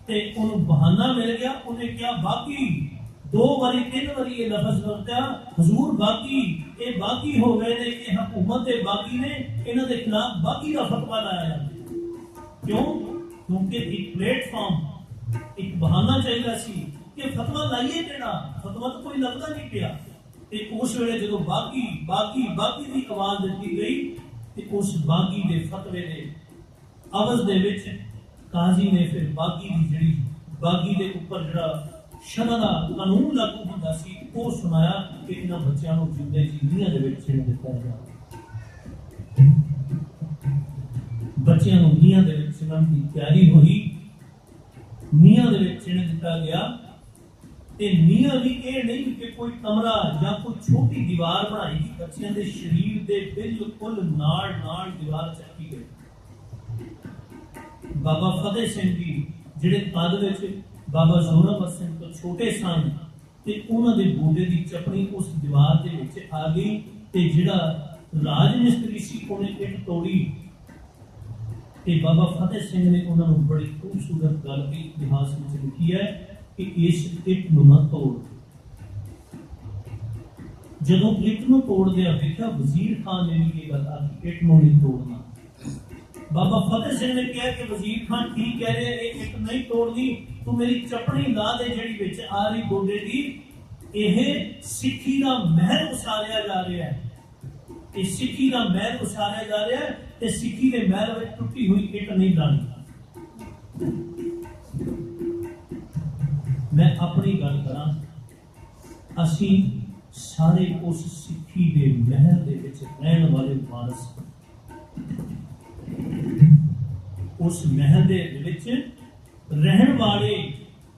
ते उन्हें बहाना मिल गया। उन्हें क्या बाकी 2 बारी 3 बारी ये लफ्ज वरत्या, हजूर बाकी, ये बाकी हो गए ने, ये हुकूमत के बाकी ने, इन्हां दे खिलाफ बाकी का फतवा लाया जाए। क्यों? क्योंकि एक प्लेटफॉर्म, एक बहाना चाहिए सी कि फतवा लाइए केड़ा, फतवा तो कोई लगता नहीं पिया। ते उस वेले जदों बाकी बाकी बाकी की आवाज दी गई ते उस बागी दे फतवे दे अवज दे विच काजी ने फिर बागी की जिहड़ी बागी दे उपर जिहड़ा शरअ दा कानून लागू हुंदा सी वो सुनाया कि इन्हां बच्चों को जिंदे नीहां दे विच छिड़ दिता जाए। बच्चों को नीहां दे विच छिड़न की तैयारी हुई, नीहां दे विच छिड़ दिता गया। ते नीहां भी ये नहीं कि कोई कमरा या कोई छोटी दीवार बनाई गई, बच्चों के शरीर के बिल्कुल नाल नाल दीवार चक्की गई। बाबा फतेह सिंह जी जिहड़े कद विच बाबा जोरावर सिंह तो छोटे सन, ਤੇ ਉਹਨਾਂ ਦੇ ਗੋਡੇ ਦੀ ਚਪਣੀ ਉਸ ਦੀਵਾਰ ਦੇ ਵਿੱਚ ਆ ਗਈ ਤੇ ਜਿਹੜਾ ਰਾਜ ਮਿਸਤਰੀ ਸੀ ਉਹਨੇ ਇੱਟ ਤੋੜੀ ਤੇ ਬਾਬਾ ਫਤਿਹ ਸਿੰਘ ਨੇ ਉਹਨਾਂ ਨੂੰ ਬੜੀ ਖੂਬਸੂਰਤ ਗੱਲ ਵੀ ਇਤਿਹਾਸ ਵਿੱਚ ਲਿਖੀ ਹੈ ਕਿ ਇਸ ਇੱਟ ਨੂੰ ਨਾ ਤੋੜ। ਜਦੋਂ ਇੱਟ ਨੂੰ ਤੋੜਦਿਆਂ ਵੇਖਿਆ ਵਜ਼ੀਰ ਖਾਨ ਨੇ ਵੀ ਇਹ ਗੱਲ ਆਖੀ, ਇੱਟ ਨੂੰ ਨਹੀਂ ਤੋੜਨਾ। ਬਾਬਾ ਫਤਿਹ ਸਿੰਘ ਨੇ ਕਿਹਾ ਕਿ ਵਜ਼ੀਰ ਖਾਨ ਠੀਕ ਕਹਿ ਰਿਹਾ, ਇਹ ਇੱਟ ਨਹੀਂ ਤੋੜਨੀ, ਤੂੰ ਮੇਰੀ ਚਪਣੀ ਲਾ ਦੇ ਜਿਹੜੀ ਵਿੱਚ ਆ ਰਹੀ ਗੋਡੇ ਦੀ। ਇਹ ਸਿੱਖੀ ਦਾ ਮਹਿਲ ਉਸਾਰਿਆ ਜਾ ਰਿਹਾ ਹੈ, ਇਹ ਸਿੱਖੀ ਦਾ ਮਹਿਲ ਉਸਾਰਿਆ ਜਾ ਰਿਹਾ ਹੈ ਤੇ ਸਿੱਖੀ ਦੇ ਮਹਿਲ ਵਿੱਚ ਟੁੱਟੀ ਹੋਈ ਇੱਟ ਨਹੀਂ ਲਾਣੀ। ਮੈਂ ਆਪਣੀ ਗੱਲ ਕਰਾਂ, ਅਸੀਂ ਸਾਰੇ ਉਸ ਸਿੱਖੀ ਦੇ ਮਹਿਲ ਦੇ ਵਿੱਚ ਰਹਿਣ ਵਾਲੇ ਵਾਰਸ, ਉਸ ਮਹਿਲ ਦੇ ਵਿੱਚ ਰਹਿਣ ਵਾਲੇ,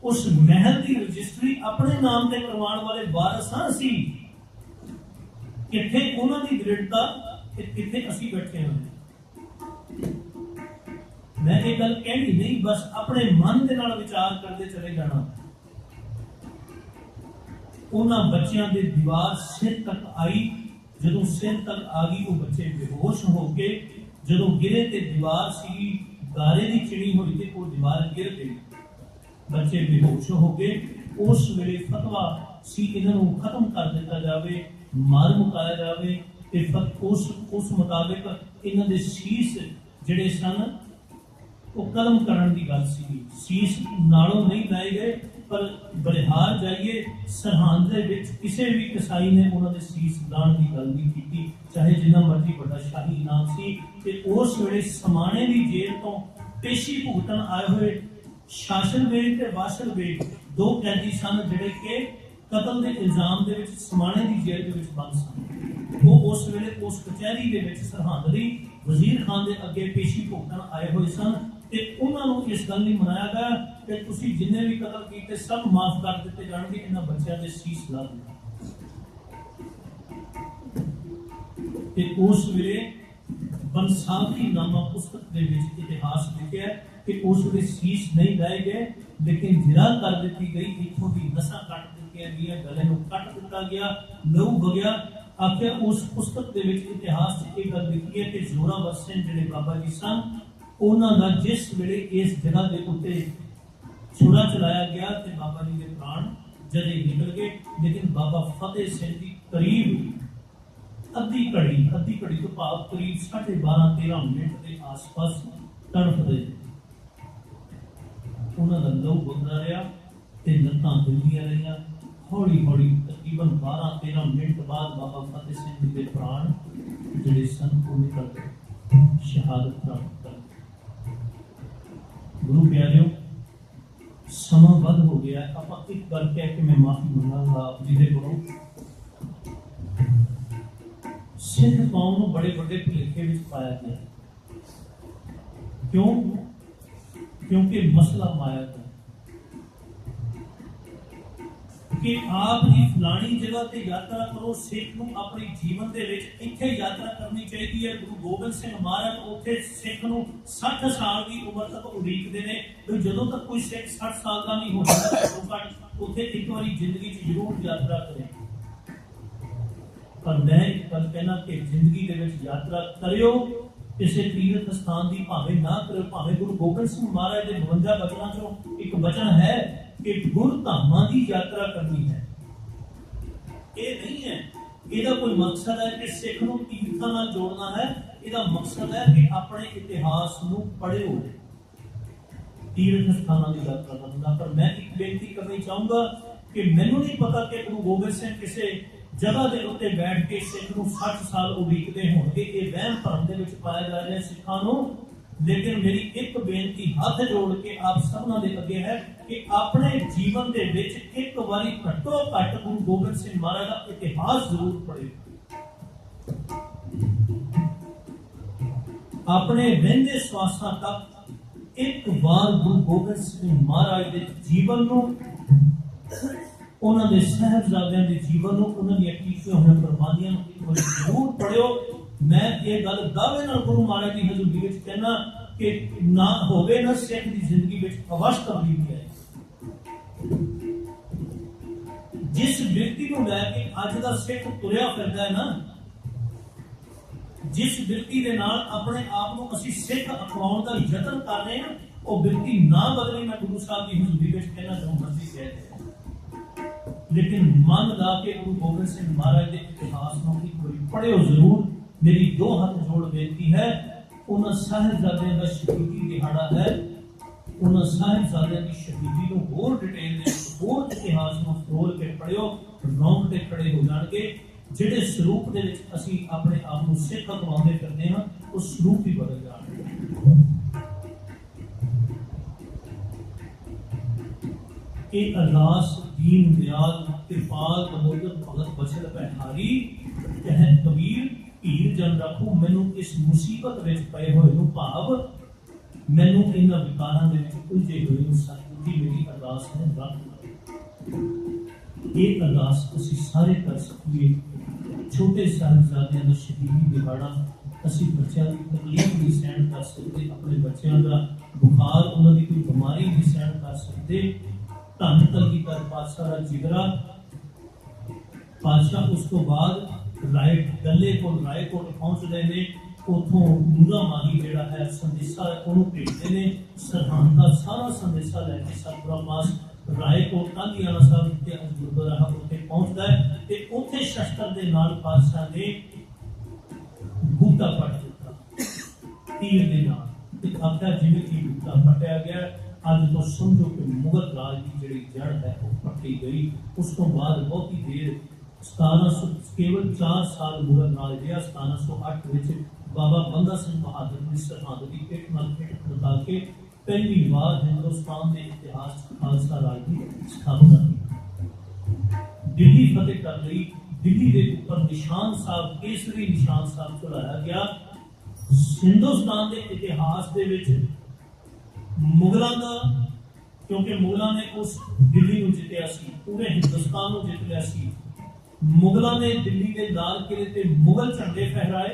ਉਸ ਮਹਿਲ ਦੀ ਰਜਿਸਟਰੀ ਆਪਣੇ ਨਾਮ ਤੇ ਕਰਵਾਉਣ ਵਾਲੇ ਵਾਰਸ ਹਾਂ ਅਸੀਂ। ਕਿੱਥੇ ਉਹਨਾਂ ਦੀ ਦ੍ਰਿੜਤਾ ਤੇ ਕਿੱਥੇ ਅਸੀਂ ਬੈਠੇ ਹੋਏ। ਮੈਂ ਇਹ ਗੱਲ ਕਹਿਣੀ ਨਹੀਂ, ਬਸ ਆਪਣੇ ਮਨ ਦੇ ਨਾਲ ਵਿਚਾਰ ਕਰਦੇ ਚਲੇ ਜਾਣਾ। ਉਹਨਾਂ ਬੱਚਿਆਂ ਦੇ ਦੀਵਾਰ ਸਿਰ ਤੱਕ ਆਈ, ਜਦੋਂ ਸਿਰ ਤੱਕ ਆ ਗਈ ਉਹ ਬੱਚੇ ਬੇਹੋਸ਼ ਹੋ ਗਏ। ਜਦੋਂ ਗਿਰੇ ਤੇ ਦੀਵਾਰ ਸੀ ਗਾਰੇ ਦੀ ਚਿੜੀ ਹੋਈ ਤੇ ਉਹ ਦੀਵਾਰ ਗਿਰ ਗਈ, ਬੱਚੇ ਬੇਹੋਸ਼ ਹੋ ਗਏ। ਉਸ ਵੇਲੇ ਫਤਵਾ ਸੀ ਇਹਨਾਂ ਨੂੰ ਖਤਮ ਕਰ ਦਿੱਤਾ ਜਾਵੇ, ਮਾਰ ਮੁਕਾਇਆ ਜਾਵੇ ਤੇ ਉਸ ਮੁਤਾਬਿਕ ਇਹਨਾਂ ਦੇ ਸੀਸ ਜਿਹੜੇ ਸਨ ਉਹ ਕਲਮ ਕਰਨ ਦੀ ਗੱਲ ਸੀ। ਸੀਸ ਨਾਲੋਂ ਨਹੀਂ ਲਾਏ ਗਏ, ਪਰ ਬਲਿਹਾਰ ਜਾਈਏ ਸਰਹੰਦ ਦੇ ਵਿੱਚ ਕਿਸੇ ਵੀ ਕਸਾਈ ਨੇ ਉਹਨਾਂ ਦੇ ਸੀਸ ਲਾਉਣ ਦੀ ਗੱਲ ਨਹੀਂ ਕੀਤੀ, ਚਾਹੇ ਜਿੰਨਾ ਮਰਜ਼ੀ ਵੱਡਾ ਸ਼ਾਹੀ ਇਨਾਮ ਸੀ। ਤੇ ਉਸ ਵੇਲੇ ਸਮਾਣੇ ਦੀ ਜੇਲ੍ਹ ਤੋਂ ਪੇਸ਼ੀ ਭੁਗਤਣ ਆਏ ਹੋਏ ਸ਼ਾਸਨ ਵੇਗ ਤੇ ਵਾਸਲ ਵੇਗ ਦੋ ਕੈਦੀ ਸਨ ਜਿਹੜੇ ਕਿ ਕਤਲ ਦੇ ਇਲਜ਼ਾਮ ਦੇ ਵਿੱਚ ਸਮਾਣੇ ਦੀ ਜੇਲ੍ਹ ਦੇ ਵਿੱਚ ਬੰਦ ਸਨ। ਉਹ ਉਸ ਵੇਲੇ ਉਸ ਕਚਹਿਰੀ ਦੇ ਵਿੱਚ ਸਰਹੰਦ ਦੀ ਵਜ਼ੀਰ ਖਾਨ ਦੇ ਅੱਗੇ ਪੇਸ਼ੀ ਭੁਗਤਣ ਆਏ ਹੋਏ ਸਨ ਤੇ ਉਹਨਾਂ ਨੂੰ ਇਸ ਗੱਲ ਲਈ ਮਨਾਇਆ ਗਿਆ ਕਿ ਤੁਸੀਂ ਜਿੰਨੇ ਵੀ ਕਤਲ ਕੀਤੇ ਸਭ ਮਾਫ ਕਰ ਦਿੱਤੇ ਜਾਣਗੇ, ਇਹਨਾਂ ਬੱਚਿਆਂ ਦੇ ਸੀਸ ਲਾ ਦਿਓ। ਤੇ ਉਸ ਵੇਲੇ ਬੰਸਾਵੀ ਨਾਮਾ ਪੁਸਤਕ ਦੇ ਵਿੱਚ ਇਤਿਹਾਸ ਲਿਖਿਆ ਕਿ ਉਸ ਵੇਲੇ ਸੀਸ ਨਹੀਂ ਲਾਏ ਗਏ, ਲੇਕਿਨ ਜਿਰਾ ਕਰ ਦਿੱਤੀ ਗਈ, ਇੱਥੋਂ ਦੀ ਨਸਾਂ ਕੱਟ ਦਿੱਤੀਆਂ ਗਈਆਂ, ਗਲੇ ਨੂੰ ਕੱਟ ਦਿੱਤਾ ਗਿਆ, ਲਹੂ ਵਗਿਆ। ਆਖਿਰ ਉਸ ਪੁਸਤਕ ਦੇ ਵਿੱਚ ਇਤਿਹਾਸ 'ਚ ਇਹ ਗੱਲ ਲਿਖੀ ਹੈ ਕਿ ਜ਼ੋਰਾਵਰ ਸਿੰਘ ਜਿਹੜੇ ਬਾਬਾ ਜੀ ਸਨ, ਉਹਨਾਂ ਦਾ ਜਿਸ ਵੇਲੇ ਇਸ ਜਗ੍ਹਾ ਦੇ ਉੱਤੇ ਛੁਰਾ ਚਲਾਇਆ ਗਿਆ ਤੇ ਬਾਬਾ ਜੀ ਦੇ ਪ੍ਰਾਣ ਜਦੇ ਨਿਕਲ ਗਏ, ਲੇਕਿਨ ਬਾਬਾ ਫਤਿਹ ਸਿੰਘ ਦੀ ਕਰੀਬ ਅੱਧੀ ਘੜੀ ਤੋਂ ਭਾਵ ਕਰੀਬ 12:30 ਮਿੰਟ ਦੇ ਆਸ-ਪਾਸ ਤੜਫਦੇ ਉਹਨਾਂ ਦਾ ਲਹੂ ਵਗਦਾ ਰਿਹਾ ਤੇ ਲੱਤਾਂ ਹਿੱਲਦੀਆਂ ਰਹੀਆਂ। ਹੌਲੀ ਤਕਰੀਬਨ 12-13 ਮਿੰਟ ਬਾਅਦ ਬਾਬਾ ਫਤਿਹ ਸਿੰਘ ਜੀ ਦੇ ਪ੍ਰਾਣ ਜਿਹੜੇ ਸਨ ਉਹ ਨਿਕਲ ਗਏ, ਸ਼ਹਾਦਤ ਪ੍ਰਾਪਤ ਕਰ ਗਏ। ਗੁਰੂ ਪਿਆਰਿਓ, ਸਮਾਂ ਵੱਧ ਹੋ ਗਿਆ, ਆਪਾਂ ਇੱਕ ਗੱਲ ਕਹਿ ਕੇ ਮੈਂ ਮਾਫੀ ਮੰਗਾਂਗਾ ਆਪ ਜੀ ਦੇ ਕੋਲੋਂ। ਸਿੱਖ ਕੌਮ ਨੂੰ ਬੜੇ ਵੱਡੇ ਭੁਲੇਖੇ ਵਿੱਚ ਪਾਇਆ ਗਿਆ। ਕਿਉਂਕਿ ਮਸਲਾ ਮਾਇਆ ਦਾ ਕਿ ਆਪ ਜੀ ਫਲਾਣੀ ਜਗ੍ਹਾ ਤੇ ਯਾਤਰਾ ਕਰੋ। ਸਿੱਖ ਨੂੰ ਆਪਣੀ ਜੀਵਨ ਦੇ ਵਿੱਚ ਇੱਥੇ ਯਾਤਰਾ ਕਰਨੀ ਚਾਹੀਦੀ ਹੈ। ਗੁਰੂ ਗੋਬਿੰਦ ਸਿੰਘ ਮਹਾਰਾਜ ਉੱਥੇ ਸਿੱਖ ਨੂੰ 60 ਸਾਲ ਦੀ ਉਮਰ ਤੱਕ ਉਡੀਕਦੇ ਨੇ ਕਿ ਜਦੋਂ ਤੱਕ ਕੋਈ ਸਿੱਖ 60 ਸਾਲ ਦਾ ਨਹੀਂ ਹੋ ਜਾਂਦਾ ਉੱਥੇ ਇੱਕ ਵਾਰੀ ਜ਼ਿੰਦਗੀ 'ਚ ਜ਼ਰੂਰ ਯਾਤਰਾ ਕਰੇ। ਪਰ ਮੈਂ ਇੱਕ ਗੱਲ ਕਹਿਣਾ ਕਿ ਜ਼ਿੰਦਗੀ ਦੇ ਵਿੱਚ ਯਾਤਰਾ ਕਰਿਓ, ਕਿਸੇ ਤੀਰਥ ਸਥਾਨ ਦੀ ਭਾਵੇਂ ਨਾ ਕਰਿਓ। ਭਾਵੇਂ ਗੁਰੂ ਗੋਬਿੰਦ ਸਿੰਘ ਮਹਾਰਾਜ ਦੇ 52 ਬਚਨਾਂ ਚੋਂ ਇੱਕ ਬਚਨ ਹੈ ਕਿ ਗੁਰ ਧਾਮਾਂ ਦੀ ਯਾਤਰਾ ਕਰਨੀ ਹੈ। ਇਹ ਨਹੀਂ ਹੈ ਇਹਦਾ ਕੋਈ ਮਕਸਦ ਹੈ ਕਿ ਸਿੱਖ ਨੂੰ ਤੀਰਥਾਂ ਨਾਲ ਜੋੜਨਾ ਹੈ। ਇਹਦਾ ਮਕਸਦ ਹੈ ਕਿ ਆਪਣੇ ਇਤਿਹਾਸ ਨੂੰ ਪੜ੍ਹਿਓ, ਤੀਰਥ ਸਥਾਨਾਂ ਦੀ ਯਾਤਰਾ ਕਰਨ ਦਾ। ਪਰ ਮੈਂ ਇੱਕ ਬੇਨਤੀ ਕਰਨੀ ਚਾਹੂੰਗਾ ਕਿ ਮੈਨੂੰ ਨਹੀਂ ਪਤਾ ਕਿ ਗੁਰੂ ਗੋਬਿੰਦ ਸਿੰਘ ਕਿਸੇ ਜਗ੍ਹਾ ਦੇ ਉੱਤੇ ਬੈਠ ਕੇ ਸਿੱਖ ਨੂੰ 60 ਸਾਲ ਉਡੀਕਦੇ ਹੋਣਗੇ। ਇਹ ਵਹਿਮ ਭਰਮ ਦੇ ਵਿੱਚ ਪਾਇਆ ਜਾ ਰਿਹਾ ਸਿੱਖਾਂ ਨੂੰ। ਲੇਕਿਨ ਮੇਰੀ ਇੱਕ ਬੇਨਤੀ ਹੱਥ ਜੋੜ ਕੇ ਆਪ ਸਭਨਾਂ ਦੇ ਅੱਗੇ ਹੈ ਕਿ ਆਪਣੇ ਜੀਵਨ ਦੇ ਵਿੱਚ ਇੱਕ ਵਾਰੀ ਘੱਟੋ ਘੱਟ ਗੁਰੂ ਗੋਬਿੰਦ ਸਿੰਘ ਮਹਾਰਾਜ ਦਾ ਇਤਿਹਾਸ ਜ਼ਰੂਰ ਪੜ੍ਹਿਓ। ਆਪਣੇ ਵਹਿੰਦੇ ਸਵਾਸਾਂ ਤੱਕ ਇੱਕ ਵਾਰ ਗੁਰੂ ਗੋਬਿੰਦ ਸਿੰਘ ਮਹਾਰਾਜ ਦੇ ਜੀਵਨ ਨੂੰ, ਉਹਨਾਂ ਦੇ ਸਾਹਿਬਜ਼ਾਦਿਆਂ ਦੇ ਜੀਵਨ ਨੂੰ, ਉਹਨਾਂ ਦੀਆਂ ਕੀਤੀਆਂ ਹੋਈਆਂ ਕੁਰਬਾਨੀਆਂ ਨੂੰ ਇੱਕ ਵਾਰੀ ਜ਼ਰੂਰ ਪੜ੍ਹਿਓ। ਮੈਂ ਇਹ ਗੱਲ ਦਾਅਵੇ ਨਾਲ ਗੁਰੂ ਮਹਾਰਾਜ ਦੀ ਹਜ਼ੂਰੀ ਵਿੱਚ ਕਹਿਣਾ ਕਿ ਨਾ ਹੋਵੇ ਨਾ ਸਿੱਖ ਦੀ ਜ਼ਿੰਦਗੀ ਵਿੱਚ ਅਵਸ਼ ਤਬਦੀਲੀ ਆਏ। जिस व्यक्ति को लैके अज दा सिख तुरिया फिरदा है ना, जिस व्यक्ति के नाल अपने आप को असीं सिख अखवाउण दा यतन कर रहे हैं, वो व्यक्ति ना बदले। मैं गुरु साहब की हजूरी में कहना जो मर्जी कह, लेकिन मन ला के गुरु गोबिंद सिंह महाराज के इतिहास को एक बार पढ़ियो जरूर। मेरी दो हाथ जोड़ बेनती है, उन्होंने साहिबजादियां का शहीदी दिहाड़ा है, उन्होंने साहिबजादियां की शहीदी को होर डिटेल दे होर इतिहास को फरोल के पढ़ियो, रोंगटे खड़े हो जाएंगे। जिहड़े स्वरूप दे विच असीं अपने आप को सिख अखवाउंदे फिरदे हां, उस स्वरूप ही बदल जाणगे। कि अरदास दीन दयाल कृपाल कमोदर भगत बचल पैहारी, कह कबीर हीर जन रखो मैनू इस मुसीबत विच पए होए नूं, भाव मैनू इन्हां विकारां दे विच उलझे होए नूं सतगुरु मेरी अरदास है रख। ये अरदास असीं सारे कर सकीए। छोटे साहिबजादियां दा शहीदी दिहाड़ा, असीं बच्चों की तकलीफ नहीं सहन कर सकते, अपने बच्चों का बुखार उन्होंने कोई बीमारी नहीं सहन कर सकते। धन कलगीधर पातशाह का जिगरा पातशाह उस तो बाद रायकोट पहुंचते हैं, उतों नूरा माही जिहड़ा है संदेशा उन्होंने भेजते हैं, सरहंद का सारा संदेशा लैके सतपुरा पास रायकोट कालीआना साहब के गुरुद्वारा उत्थे पहुंचता है। ते उत्थे शस्त्र दे नाल पातशाह ने बूटा पट दिता तीर दे नाल, ते आख्या जिवें कि बूटा पटिया गया, अज तो समझो कि मुगल राज की जिहड़ी जड़ है वो पट्टी गई। उस तो बाद बहुती देर 1700 केवल 4 साल मुगल राज रहा। 1708 विच बाबा बंदा सिंह बहादुर ने सरहद की पिठ नाल पिठ खड़का के पहली बार हिंदुस्तान के इतिहास खालसा राज की स्थापना की। दिल्ली फतेह कर गई। दिल्ली के ऊपर निशान साहब केसरी निशान साहब चढ़ाया गया। हिंदुस्तान के इतिहास के विच मुगलों का, क्योंकि मुगलों ने उस दिल्ली को जितया सी, पूरे हिंदुस्तान को जित लिया सी। मुगलों ने दिल्ली के लाल किले ते मुगल झंडे फहराए,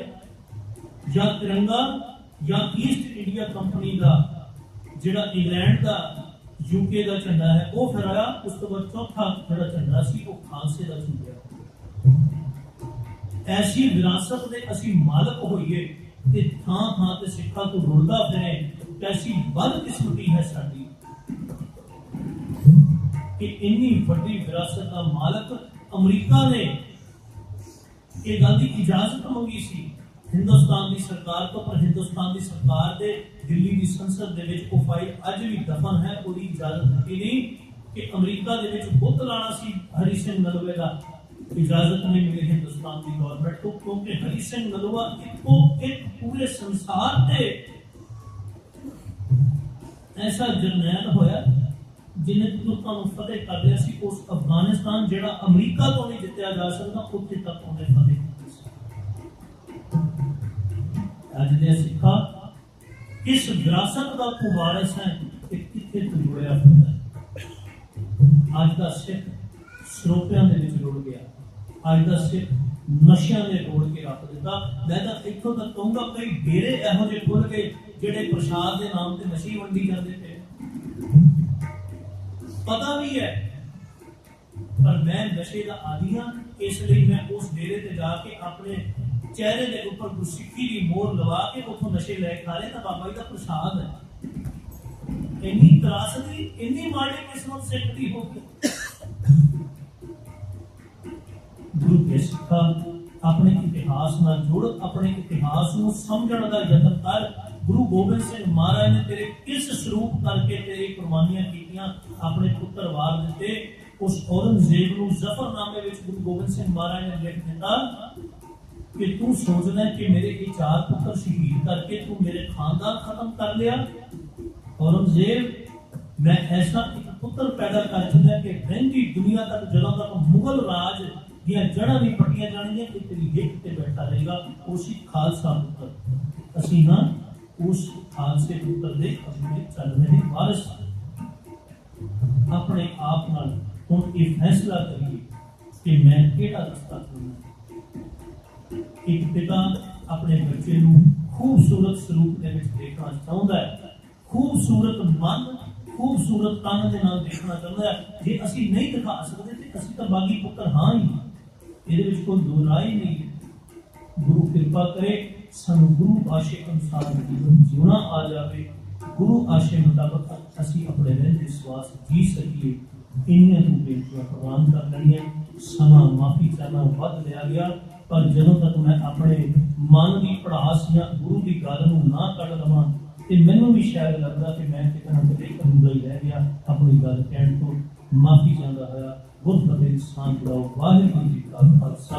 या तिरंगा या ईस्ट इंडिया कंपनी का जिहड़ा इंग्लैंड का यूके का झंडा है वो फहराया। उस तो बाद चौथा जिहड़ा झंडा सी वो खालसे का झुंडिया। ऐसी विरासत दे असीं मालक होइए ते थां थां ते सिक्खां तो रुलदा फिरे। कैसी बदकिस्मती है साडी कि इन्नी बड़ी विरासत का मालक अमरीका ने ये गल की इजाजत मंगी सी हिंदुस्तान की सरकार तो, पर हिंदुस्तान की सरकार दे दिल्ली की संसद दे विच वो फाइल अज भी दफन है, उसकी इजाजत दी नहीं। कि अमरीका दे विच बुत लाना सी हरि सिंह नलवे का, इजाजत नहीं मिली हिंदुस्तान की गवर्नमेंट को, क्योंकि हरि सिंह नलवा एक पूरे संसार से ऐसा जरनैल होया जिन्हें तुर्कां नूं फतेह कर लिया सी। उस अफगानिस्तान जिहड़ा अमरीका तो नहीं जितया जा सकता, उत्थे तक उन्हें फतेह की सी। अज दे सिक्खा इस विरासत का तू वारिस है कि कित्थे तू जुड़िया फिरदा है। अज दा सिख सरोपियां दे विच रुड़ गया, अज दा सिख नशियां ने रोड़ के रख दिता। मैं तो इत्थों तक कहूंगा कई डेरे इहो ਜਿਹੇ खुल गए ਜਿਹੜੇ प्रसाद के नाम से नशे वंडी जाते थे। पता भी है, पर मैं नशे का आदी हाँ, इसलिए मैं उस डेरे से जाके अपने चेहरे के ऊपर गुस्सिखी की मोहर लगा के उतों नशे लै खा रहे। तो बाबा जी का प्रसाद है। इन्नी त्रासदी, इन्नी माड़ी किस्मत सिख दी होगी। गुरु के सिखा अपने इतिहास नाल जुड़, अपने इतिहास को समझण का यतन कर। गुरु गोबिंद सिंह महाराज ने तेरे किस स्वरूप करके तेरी कुर्बानियां कीतियां, अपने पुत्र वार दिते। उस औरंगजेब को जफरनामे विच गुरु गोबिंद सिंह महाराज ने लिख दिता कि तू सोचना है कि मेरे ये 4 पुत्र शहीद करके तू मेरे खानदान खत्म कर लिया। औरंगजेब, मैं ऐसा एक पुत्र पैदा कर चुका कि रहिंदी दुनिया तक जदों तक मुगल राज दियां जड़ां नहीं पट्टियां जाणगियां कि तेरी हिट ते बैठा रहेगा। उसी खालसा पुत्र असीं हां, उस खालसे पुत्र दे अपने चल रहे वारिस। अपने आप नाल हुण ये फैसला करिए कि मैं केड़ा रास्ता चुनना। एक पिता अपने बच्चे नूं खूबसूरत स्वरूप दे विच देखना चाहुंदा है, खूबसूरत मन, खूबसूरत तन के नाल देखना चाहता है। जे असी नहीं दिखा सकते तो असी तो बागी पुत्र हाँ ही, ये कोई दो राय नहीं। गुरु कृपा करे सानू गुरु आशे अनुसार जीवन जीना आ जाए, गुरु आशे मुताबिक असी अपने रहते विश्वास जी सकिए। इन्नियां तू बेनतियां प्रवान कर लड़ियां। समा माफी चाहना वध लिया गया, पर ਜਦੋਂ तक मैं अपने मन की पढ़ास या गुरु की गल ना कढ़ लवां ते मैनूं भी शायद लगता कि मैं किते ना किते अधूरा ही रह गया। अपनी गल कहण तो माफी चाहता होया गुरफतेह सां बुलाओ। वाहिगुरू जी का खालसा।